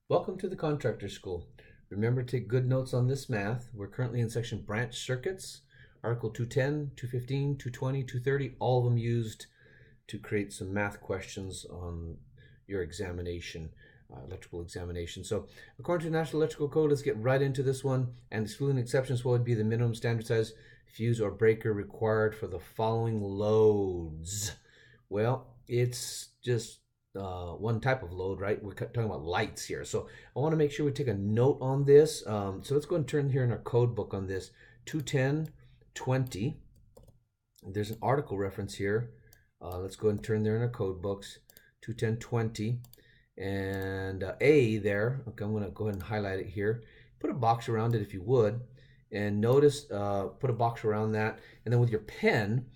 Welcome to the Contractor School. Remember to take good notes on this math. We're currently in section branch circuits, Article 210, 215, 220, 230, all of them used to create some math questions on your examination, electrical examination. So according to the National Electrical Code, let's get right into this one. And excluding exceptions, what would be the minimum standard size fuse or breaker required for the following loads? Well, it's just one type of load, right? We're talking about lights here. So I want to make sure we take a note on this. So let's go and turn here in our code book on this. 210.20. There's an article reference here. Let's go and turn there in our code books. 210.20. And A there. Okay, I'm going to go ahead and highlight it here. Put a box around it if you would. And notice, put a box around that. And then with your pen,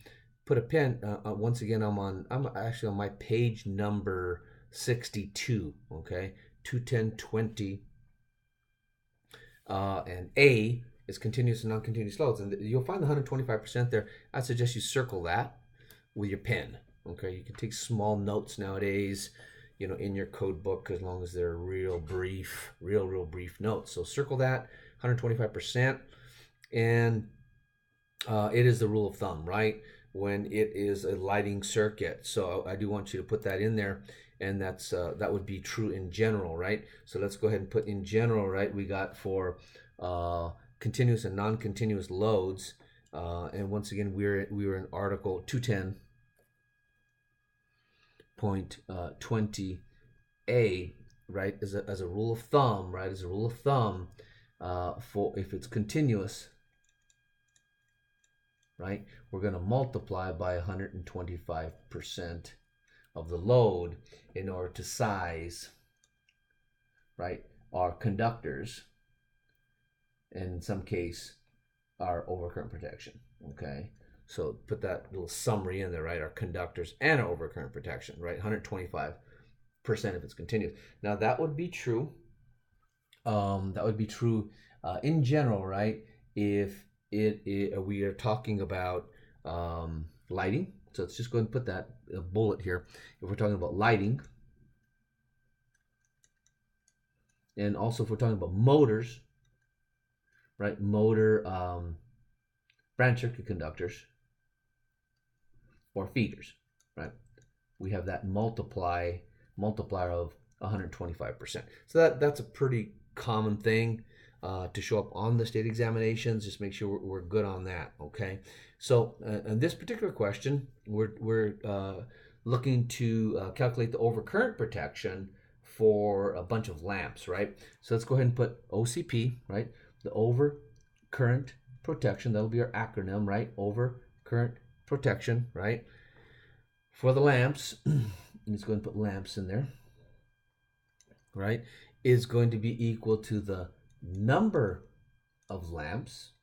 put a pen. Once again, I'm actually on my page number 62. Okay, 210.20. And A is continuous and non-continuous loads, and you'll find the 125% there. I suggest you circle that with your pen. Okay, you can take small notes nowadays, in your code book, as long as they're real brief notes. So circle that 125%, and it is the rule of thumb, right? When it is a lighting circuit. So I do want you to put that in there, and that would be true in general, right? So let's go ahead and put in general, right? We got for continuous and non-continuous loads, and once again we were in Article 210.20a, right? As a rule of thumb, right? As a rule of thumb, for if it's continuous, right, we're going to multiply by 125% of the load in order to size, right, our conductors, and in some case our overcurrent protection. Okay, so put that little summary in there, right? Our conductors and our overcurrent protection, right? 125% if it's continuous. Now that would be true. In general, right? If we are talking about lighting. So let's just go ahead and put that bullet here. If we're talking about lighting, and also if we're talking about motors, right? Motor branch circuit conductors or feeders, right? We have that multiplier of 125%. So that's a pretty common thing to show up on the state examinations. Just make sure we're good on that. Okay. So in this particular question, we're looking to calculate the overcurrent protection for a bunch of lamps, right? So let's go ahead and put OCP, right? The overcurrent protection. That'll be our acronym, right? Overcurrent protection, right? For the lamps, let's go ahead and put lamps in there, right? Is going to be equal to the number of lamps,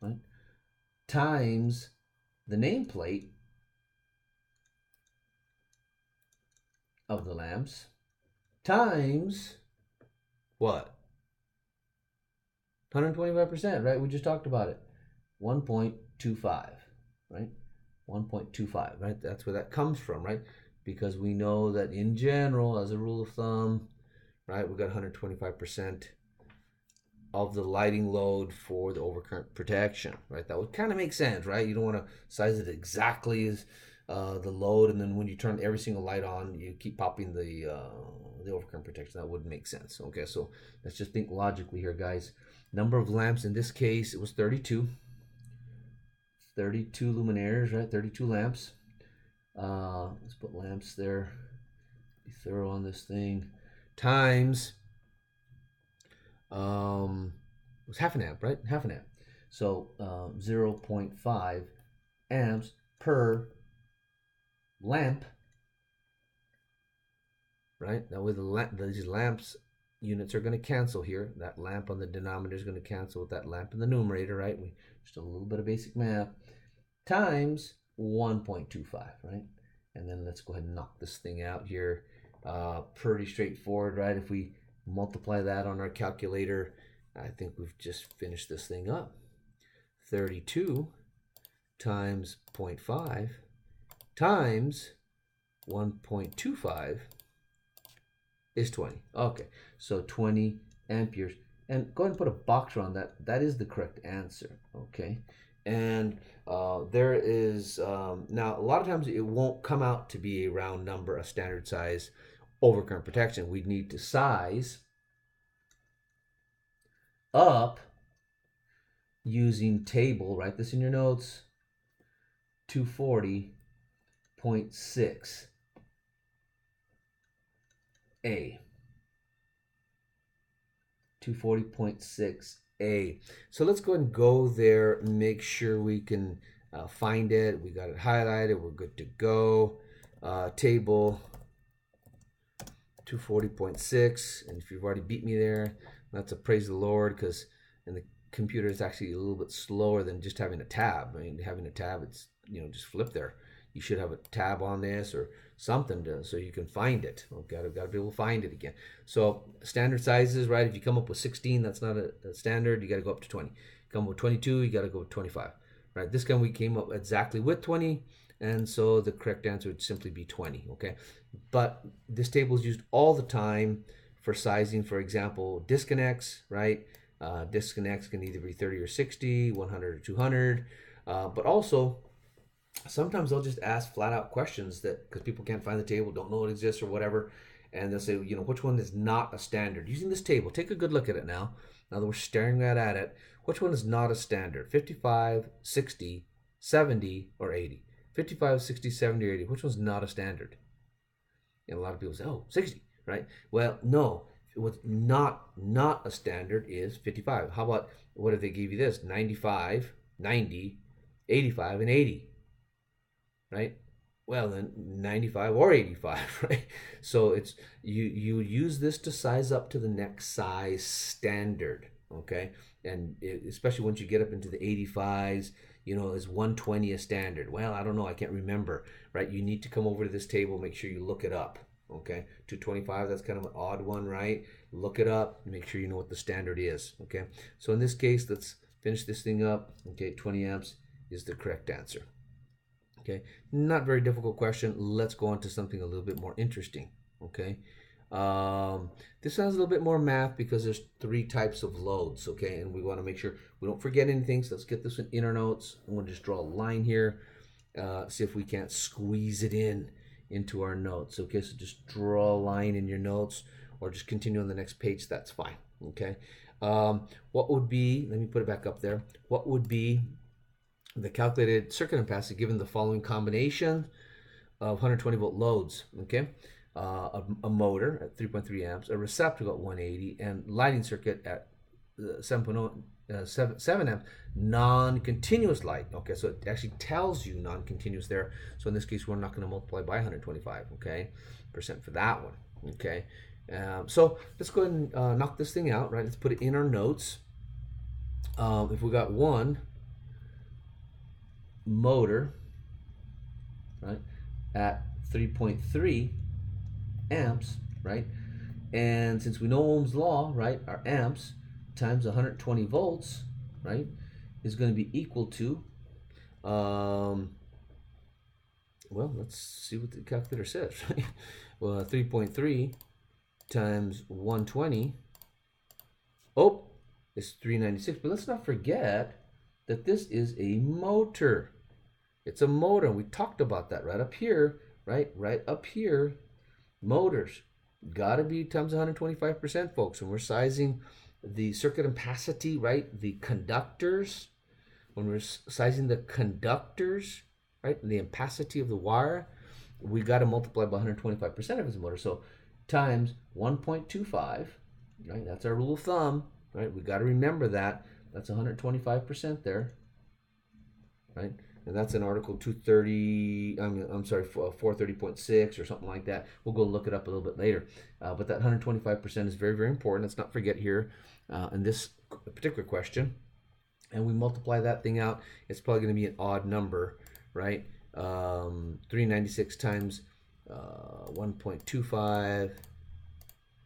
right, times the nameplate of the lamps times what? 125%, right? We just talked about it. 1.25, right? 1.25, right? That's where that comes from, right? Because we know that in general, as a rule of thumb, right, we got 125% of the lighting load for the overcurrent protection, right? That would kind of make sense, right? You don't want to size it exactly as the load, and then when you turn every single light on, you keep popping the overcurrent protection. That wouldn't make sense. Okay, so let's just think logically here, guys. Number of lamps, in this case, it was 32. 32 luminaires, right? 32 lamps. Let's put lamps there. Be thorough on this thing. Times, it was half an amp, right? Half an amp. So 0.5 amps per lamp, right? That way these lamps units are going to cancel here. That lamp on the denominator is going to cancel with that lamp in the numerator, right? Just a little bit of basic math. Times 1.25, right? And then let's go ahead and knock this thing out here. Pretty straightforward, right? If we multiply that on our calculator, I think we've just finished this thing up. 32 times 0.5 times 1.25 is 20. Okay, so 20 amperes. And go ahead and put a box around that. That is the correct answer. Okay, and there is now a lot of times it won't come out to be a round number, a standard size overcurrent protection. We need to size up using table. Write this in your notes. 240.6 A. 240.6A. So let's go ahead and go there and make sure we can find it. We got it highlighted. We're good to go. Table 240.6. And if you've already beat me there, that's a praise the Lord, because in the computer it's actually a little bit slower than just having a tab. I mean, having a tab, it's, you know, just flip there. You should have a tab on this or something so you can find it. Okay, I've got to be able to find it again. So standard sizes, right? If you come up with 16, that's not a standard. You got to go up to 20. Come up with 22, you got to go with 25. Right? This time we came up exactly with 20, and so the correct answer would simply be 20. Okay, but this table is used all the time for sizing. For example, disconnects, right? Disconnects can either be 30 or 60, 100 or 200, but also sometimes they'll just ask flat out questions that, because people can't find the table, don't know it exists or whatever, and they'll say, you know, which one is not a standard? Using this table, take a good look at it now. Now that we're staring at it, which one is not a standard? 55, 60, 70, or 80? 55, 60, 70, or 80. Which one's not a standard? And a lot of people say, oh, 60, right? Well, no. What's not a standard is 55. How about, what if they give you this? 95, 90, 85, and 80. Right? Well, then 95 or 85, right? So it's you use this to size up to the next size standard, okay? And especially once you get up into the 85s, you know, is 120 a standard? Well, I don't know, I can't remember, right? You need to come over to this table, make sure you look it up, okay? 225, that's kind of an odd one, right? Look it up, make sure you know what the standard is, okay? So in this case, let's finish this thing up, okay? 20 amps is the correct answer. Okay, not very difficult question. Let's go on to something a little bit more interesting. Okay, this has a little bit more math because there's 3 types of loads. Okay, and we want to make sure we don't forget anything. So let's get this in our notes. I'm going to just draw a line here. See if we can't squeeze it into our notes. Okay, so just draw a line in your notes, or just continue on the next page. That's fine. Okay, what would be? Let me put it back up there. What would be the calculated circuit impedance given the following combination of 120 volt loads? Okay, a motor at 3.3 amps, a receptacle at 180, and lighting circuit at 7 amps, non-continuous light. Okay, so it actually tells you non-continuous there. So in this case, we're not going to multiply by 125. Okay, percent for that one. Okay, so let's go ahead and knock this thing out. Right, let's put it in our notes. If we got one motor, right, at 3.3 amps, right, and since we know Ohm's law, right, our amps times 120 volts, right, is going to be equal to, well, let's see what the calculator says, right? Well, 3.3 times 120, oh, it's 396, but let's not forget that this is a motor. It's a motor. We talked about that right up here, right? Right up here. Motors got to be times 125%, folks. When we're sizing the circuit ampacity, right? The conductors, when we're sizing the conductors, right? The ampacity of the wire, we got to multiply by 125% if it's a motor. So times 1.25, right? That's our rule of thumb, right? We got to remember that. That's 125% there, right? And that's in Article 230, I'm sorry, 430.6 or something like that. We'll go look it up a little bit later. But that 125% is very, very important. Let's not forget here in this particular question. And we multiply that thing out, it's probably going to be an odd number, right? 396 times 1.25.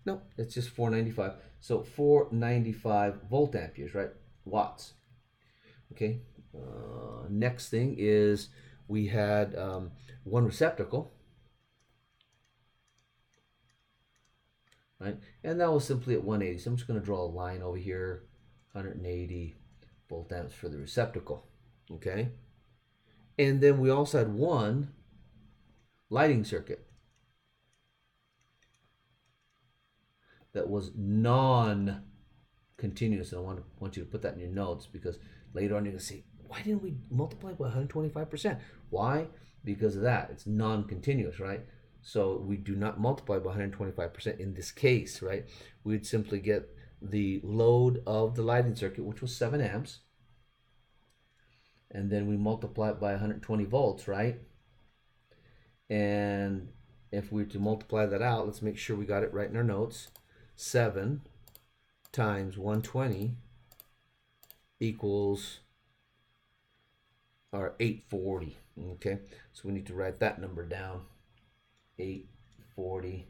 No, it's just 495. So 495 volt amperes, right? Watts. Okay. Next thing is we had one receptacle. right? And that was simply at 180. So I'm just going to draw a line over here, 180 volt amps for the receptacle, okay? And then we also had one lighting circuit that was non-continuous. And I want you to put that in your notes, because later on you're going to say, why didn't we multiply by 125%? Why? Because of that. It's non-continuous, right? So we do not multiply by 125% in this case, right? We'd simply get the load of the lighting circuit, which was 7 amps, and then we multiply it by 120 volts, right? And if we were to multiply that out, let's make sure we got it right in our notes. 7 times 120 equals our 840. Okay, so we need to write that number down. 840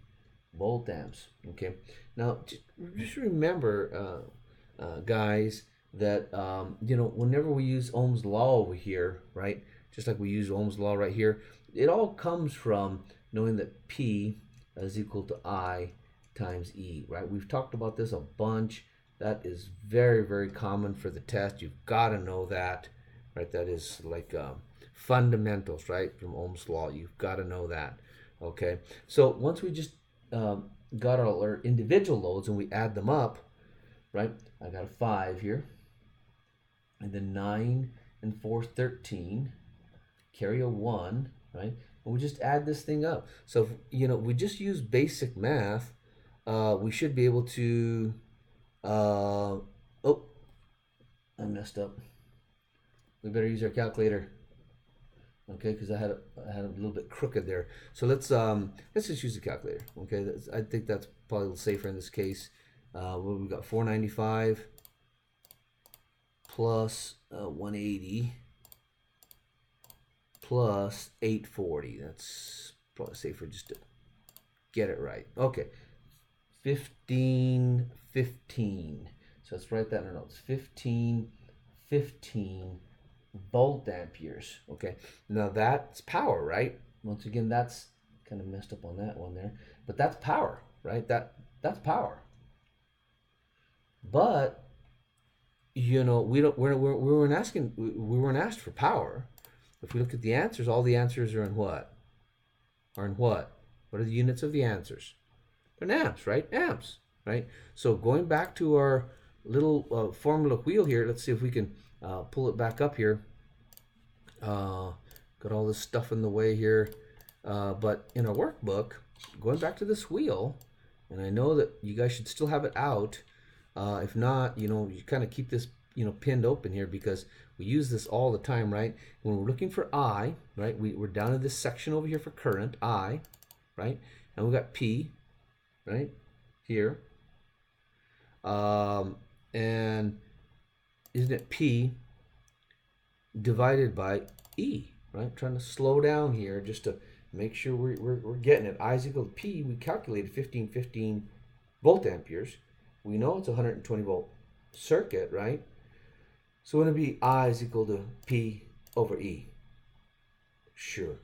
volt amps. Okay, now just remember, guys, that whenever we use Ohm's law over here, right, just like we use Ohm's law right here, it all comes from knowing that P is equal to I times E, right? We've talked about this a bunch. That is very, very common for the test. You've got to know that, right? That is like fundamentals, right, from Ohm's law. You've got to know that, okay? So once we just got our individual loads and we add them up, right? I got a 5 here, and then 9 and 4, 13. Carry a 1, right? And we just add this thing up. So if, we just use basic math, we should be able to. Oh, I messed up. We better use our calculator, okay? Because I had a little bit crooked there. So let's just use the calculator, okay? I think that's probably a little safer in this case. We've got 495 plus 180 plus 840. That's probably safer just to get it right. Okay, 1515. So let's write that in our notes. 1515 volt amperes. Okay, now that's power, right? Once again, that's kind of messed up on that one there, but that's power, right? That's power. But we weren't asked for power. If we look at the answers, all the answers are in what? What are the units of the answers? They're in amps, right? Amps, right? So going back to our little formula wheel here, let's see if we can pull it back up here. Got all this stuff in the way here. But in our workbook, going back to this wheel, and I know that you guys should still have it out. If not, you kind of keep this, pinned open here, because we use this all the time, right? When we're looking for I, right, we're down in this section over here for current, I, right? And we got P, right, here. And isn't it P divided by E, right? Trying to slow down here just to make sure we're getting it. I is equal to P. We calculated 1515 volt amperes. We know it's a 120 volt circuit, right? So wouldn't it be I is equal to P over E? Sure,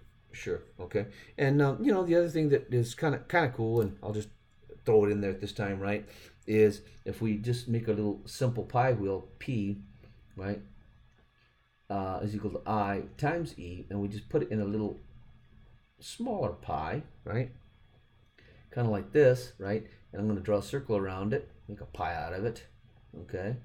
okay. And the other thing that is kind of cool, and I'll just throw it in there at this time, right, is if we just make a little simple pi wheel, P, right, is equal to I times E, and we just put it in a little smaller pi, right, kind of like this, right, and I'm going to draw a circle around it, make a pi out of it, okay,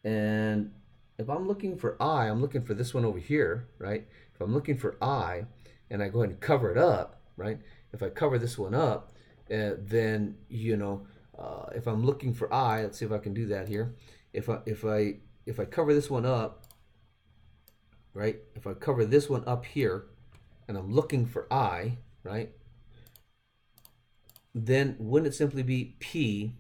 and if I'm looking for I, I'm looking for this one over here, right? If I'm looking for I, and I go ahead and cover it up, right? If I cover this one up, then if I'm looking for I, let's see if I can do that here. If I cover this one up, right? If I cover this one up here, and I'm looking for I, right? Then wouldn't it simply be P,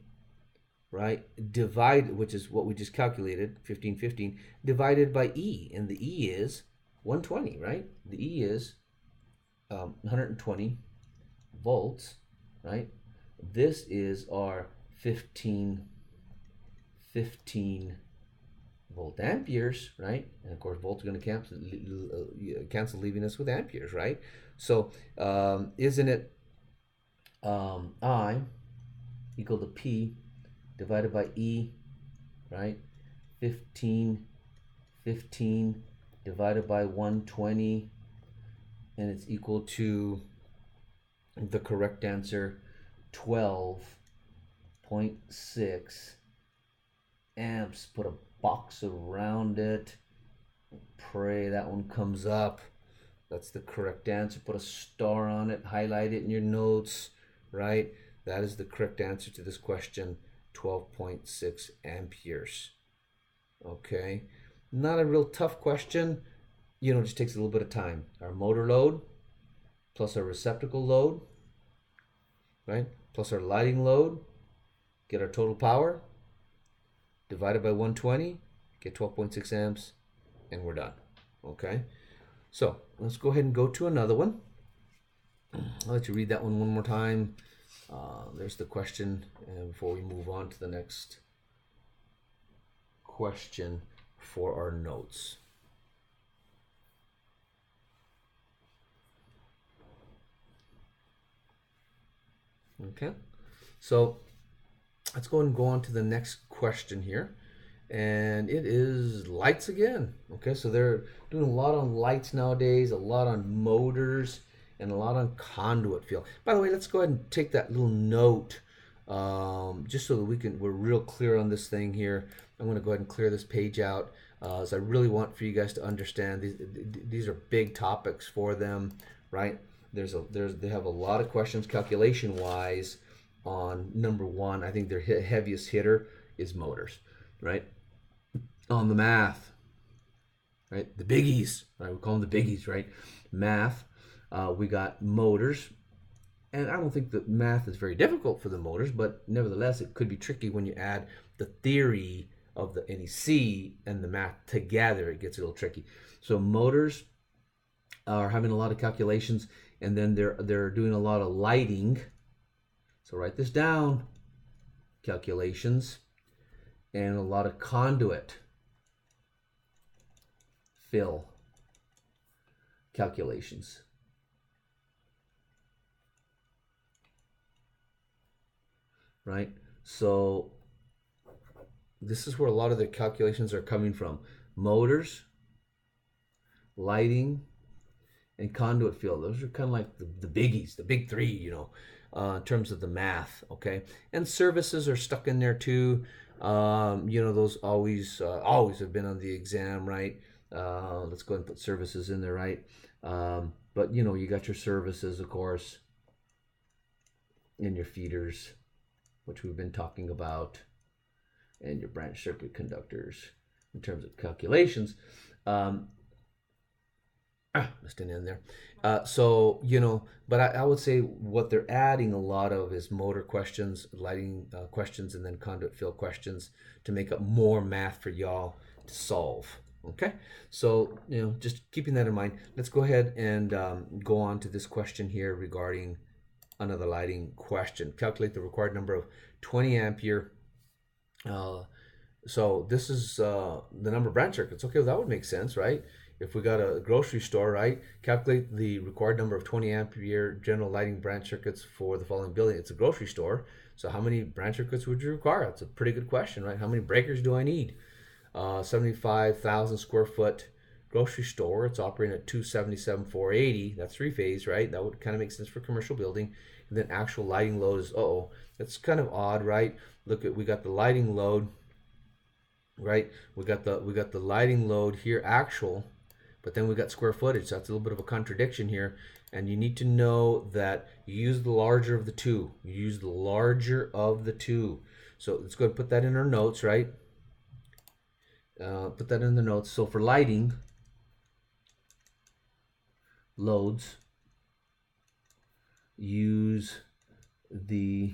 right, divide, which is what we just calculated, 1515, divided by E, and the E is 120, right? The E is 120 volts, right? This is our 1515 volt amperes, right? And of course, volts are going to cancel, leaving us with amperes, right? So isn't it I equal to P divided by E, right? 15 divided by 120, and it's equal to the correct answer, 12.6 amps. Put a box around it. Pray that one comes up. That's the correct answer. Put a star on it, highlight it in your notes, right? That is the correct answer to this question, 12.6 amperes. Okay, not a real tough question. You know, it just takes a little bit of time. Our motor load plus our receptacle load, right? Plus our lighting load, get our total power, divided by 120, get 12.6 amps, and we're done. Okay, so let's go ahead and go to another one. I'll let you read that one more time. There's the question, and before we move on to the next question for our notes. Okay, so let's go and go on to the next question here, and it is lights again. Okay, so they're doing a lot on lights nowadays, a lot on motors, and a lot on conduit field. By the way, let's go ahead and take that little note, just so that we're real clear on this thing here. I'm going to go ahead and clear this page out, as I really want for you guys to understand these are big topics for them, right? They have a lot of questions calculation wise on number one. I think their heaviest hitter is motors, right? On the math, right? The biggies, right? We call them the biggies, right? Math, we got motors, and I don't think that math is very difficult for the motors, but nevertheless, it could be tricky when you add the theory of the NEC and the math together. It gets a little tricky. So motors are having a lot of calculations, and then they're doing a lot of lighting. So write this down: calculations, and a lot of conduit fill calculations. Right? So this is where a lot of the calculations are coming from: motors, lighting, and conduit field. Those are kind of like the biggies, the big three, you know, in terms of the math. Okay, and services are stuck in there too. You know, those always have been on the exam, right? Let's go ahead and put services in there, right? But you know, you got your services, of course, and your feeders, which we've been talking about, and your branch circuit conductors in terms of calculations. Missed an end there. So, you know, but I would say what they're adding a lot of is motor questions, lighting questions, and then conduit field questions to make up more math for y'all to solve. Okay, so, you know, just keeping that in mind, let's go ahead and go on to this question here regarding another lighting question. Calculate the required number of 20 ampere. So this is the number of branch circuits. Okay, well, that would make sense, right? If we got a grocery store, right, calculate the required number of 20 ampere general lighting branch circuits for the following building. It's a grocery store, so how many branch circuits would you require? That's a pretty good question, right? How many breakers do I need? 75,000 square foot grocery store. It's operating at 277,480. That's three phase, right? That would kind of make sense for commercial building. And then actual lighting load is, that's kind of odd, right? Look at, we got the lighting load, right? We got the lighting load here, actual, but then we got square footage. So that's a little bit of a contradiction here. And you need to know that you use the larger of the two. You use the larger of the two. So let's go and put that in our notes, right? Put that in the notes. So for lighting loads, use the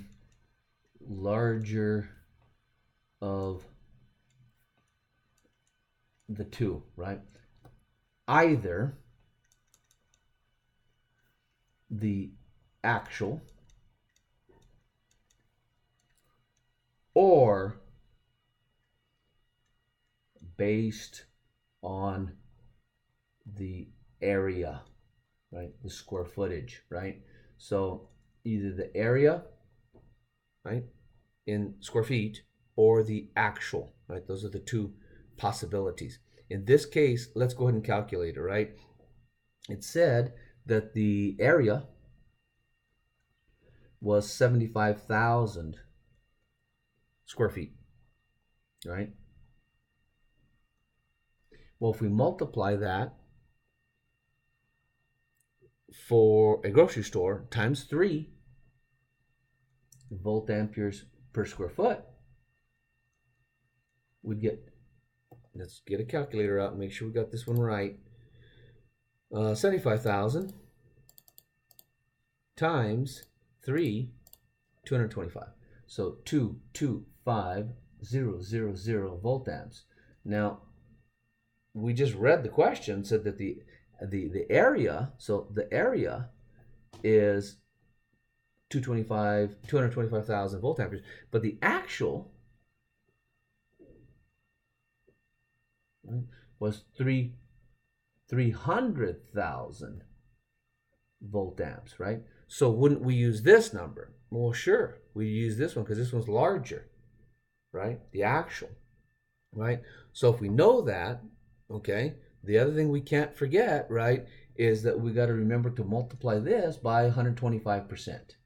larger of the two, right? Either the actual or based on the area, right? The square footage, right? So either the area, right? in square feet or the actual, right? Those are the two possibilities. In this case, let's go ahead and calculate it, right? It said that the area was 75,000 square feet, right? Well, if we multiply that for a grocery store times 3 volt amperes per square foot, we'd get, let's get a calculator out and make sure we got this one right. 75,000 times 3, 225. So 225,000 volt amps. Now, we just read the question, said that the area, so the area is 225,000 volt amperes, but the actual was 300,000 volt amps, right? So wouldn't we use this number? Well, sure, we use this one because this one's larger, right? The actual, right? So if we know that, okay, the other thing we can't forget, right, is that we got to remember to multiply this by 125%,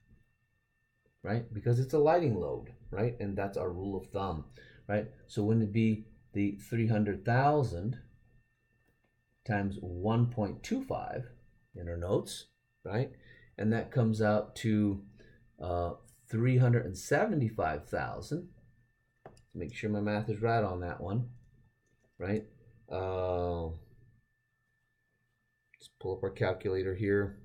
right? Because it's a lighting load, right? And that's our rule of thumb, right? So wouldn't it be the 300,000 times 1.25 in our notes, right? And that comes out to 375,000. Make sure my math is right on that one, right? Let's pull up our calculator here.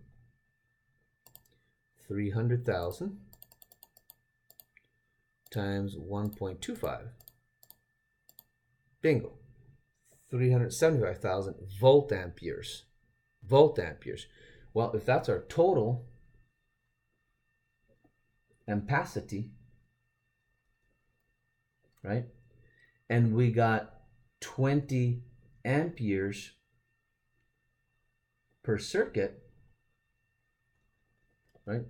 300,000 times 1.25. Bingo. 375,000 volt amperes. Volt amperes. Well, if that's our total ampacity, right? And we got 20 amperes per circuit, right?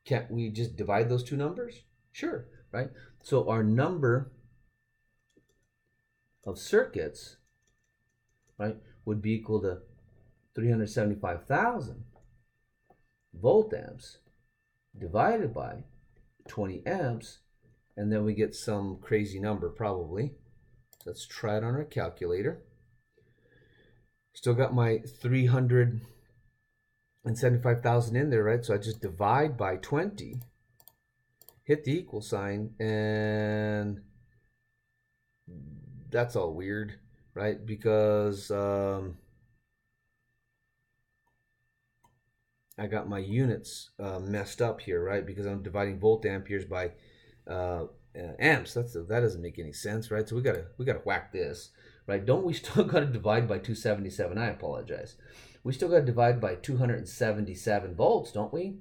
Can't we just divide those two numbers? Sure, right? So our number of circuits, right, would be equal to 375,000 volt amps divided by 20 amps, and then we get some crazy number probably. Let's try it on our calculator. Still got my 375,000 in there, right? So I just divide by 20, hit the equal sign, and that's all weird, right? Because I got my units messed up here, right? Because I'm dividing volt amperes by amps. That doesn't make any sense, right? So we gotta whack this, right? Don't we still gotta divide by 277? I apologize. We still gotta divide by 277 volts, don't we?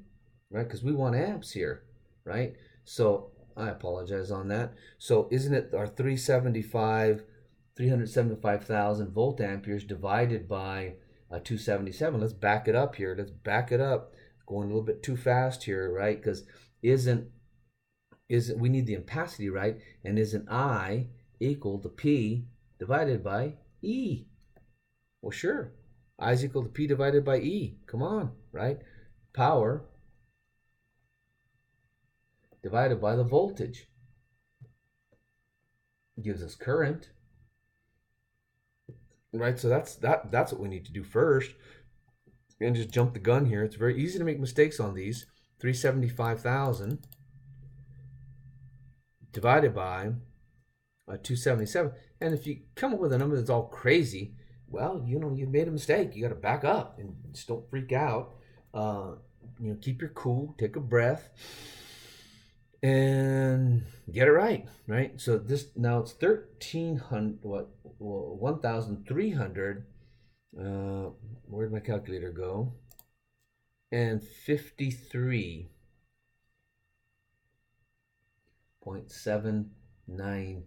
Right? Because we want amps here, right? So I apologize on that. So isn't it our 375,000 volt amperes divided by 277? Let's back it up here. Let's back it up. Going a little bit too fast here, right? Because isn't we need the ampacity, right? And isn't I equal to P divided by E? Well, sure. I is equal to P divided by E. Come on, right? Power divided by the voltage gives us current, right? So that's what we need to do first. And just jump the gun here. It's very easy to make mistakes on these. 375,000 divided by 277. And if you come up with a number that's all crazy, well, you've made a mistake. You got to back up and just don't freak out. Keep your cool, take a breath, and get it right, right? So this now it's 1,300. Where'd my calculator go? And 53.79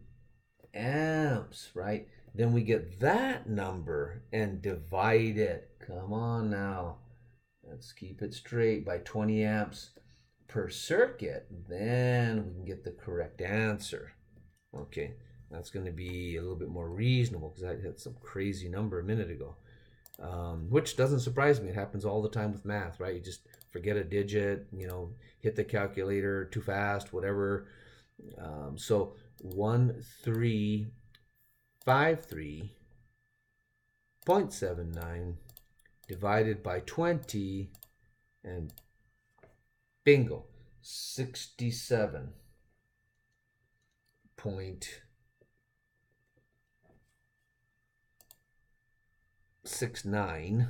amps, right? Then we get that number and divide it. Come on now. Let's keep it straight by 20 amps. per circuit, then we can get the correct answer. Okay, that's going to be a little bit more reasonable because I had some crazy number a minute ago, which doesn't surprise me. It happens all the time with math, right? You just forget a digit, hit the calculator too fast, whatever. So 1353.79 divided by 20, and bingo, 67.69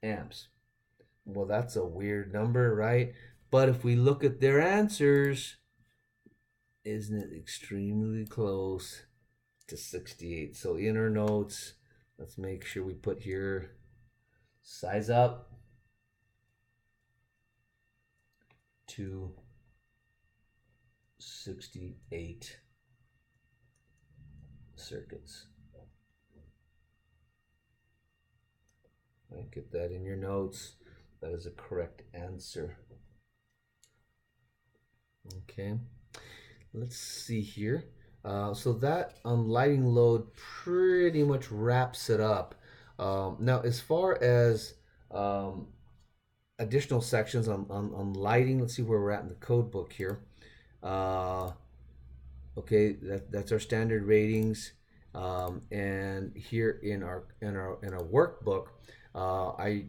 amps. Well, that's a weird number, right? But if we look at their answers, isn't it extremely close to 68? So in our notes, let's make sure we put here, size up to 68 circuits. Right, get that in your notes. That is a correct answer. Okay, let's see here. So that lighting load pretty much wraps it up. Now, as far as additional sections on lighting, let's see where we're at in the code book here. Okay, that's our standard ratings, and here in our workbook, I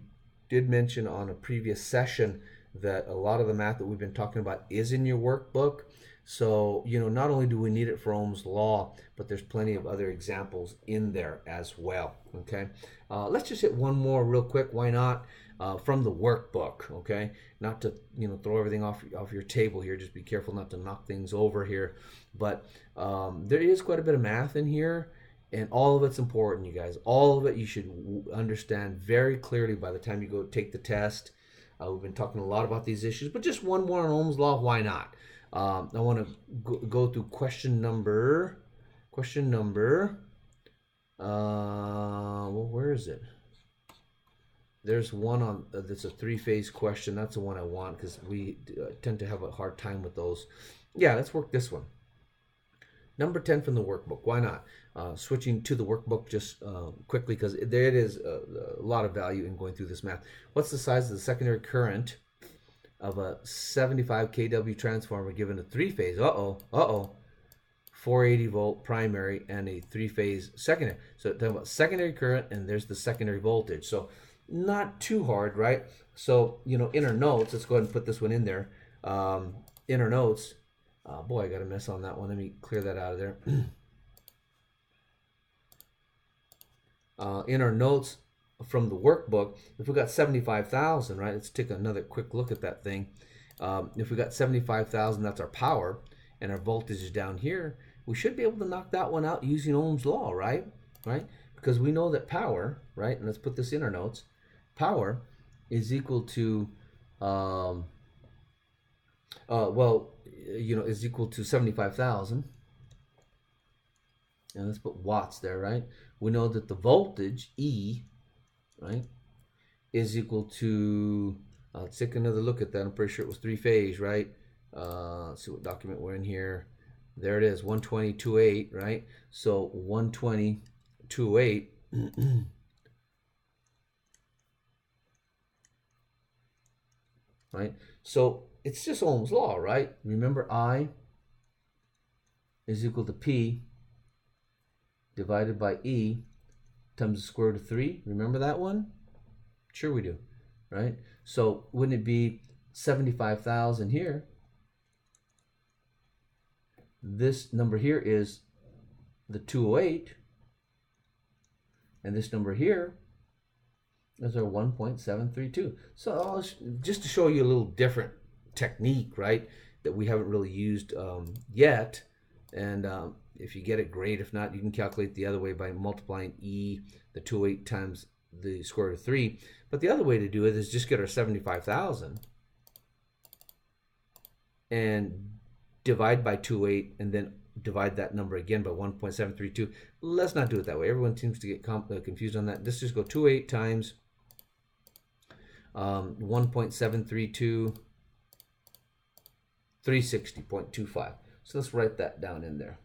did mention on a previous session that a lot of the math that we've been talking about is in your workbook. So, not only do we need it for Ohm's law, but there's plenty of other examples in there as well. Okay, let's just hit one more real quick. Why not? From the workbook. Okay, not to throw everything off your table here. Just be careful not to knock things over here. But there is quite a bit of math in here, and all of it's important, you guys. All of it you should understand very clearly by the time you go take the test. We've been talking a lot about these issues, but just one more on Ohm's law. Why not? I want to go through question number. Well, where is it? There's one on that's a three-phase question. That's the one I want because we tend to have a hard time with those. Yeah, let's work this one. Number 10 from the workbook. Why not? Switching to the workbook just quickly because there it is a lot of value in going through this math. What's the size of the secondary current of a 75 kW transformer given a three-phase? 480 volt primary and a three-phase secondary. So talking about secondary current, and there's the secondary voltage. So not too hard, right? So in our notes, let's go ahead and put this one in there. In our notes, boy, I got a mess on that one. Let me clear that out of there. In our notes from the workbook, if we got 75,000, right? Let's take another quick look at that thing. If we got 75,000, that's our power, and our voltage is down here. We should be able to knock that one out using Ohm's law, right? Because we know that power, right? And let's put this in our notes. Power is equal to, is equal to 75,000. And let's put watts there, right? We know that the voltage, E, right, is equal to, let's take another look at that. I'm pretty sure it was three-phase, right? Let's see what document we're in here. There it is, 120.28, right? So 120.28 right? So it's just Ohm's law, right? Remember, I is equal to P divided by E times the square root of 3. Remember that one? Sure we do, right? So wouldn't it be 75,000 here? This number here is the 208, and this number here is our 1.732. So just to show you a little different technique, right, that we haven't really used yet. And if you get it, great. If not, you can calculate the other way by multiplying E, the 208 times the square root of 3. But the other way to do it is just get our 75,000 and divide by 208 and then divide that number again by 1.732. Let's not do it that way. Everyone seems to get confused on that. Let's just go 208 times 1.732, 360.25. So let's write that down in there.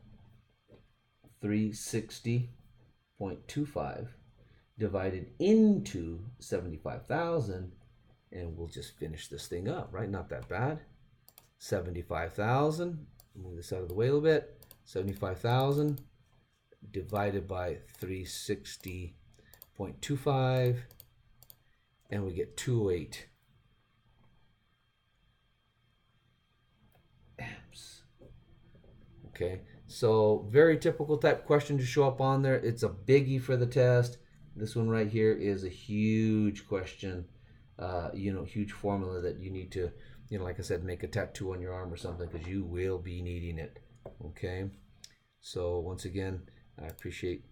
360.25 divided into 75,000, and we'll just finish this thing up, right? Not that bad. 75,000, move this out of the way a little bit. 75,000 divided by 360.25, and we get 208 amps. Okay, so very typical type question to show up on there. It's a biggie for the test. This one right here is a huge question, huge formula that you need to, like I said, make a tattoo on your arm or something, because you will be needing it. Okay, so once again, I appreciate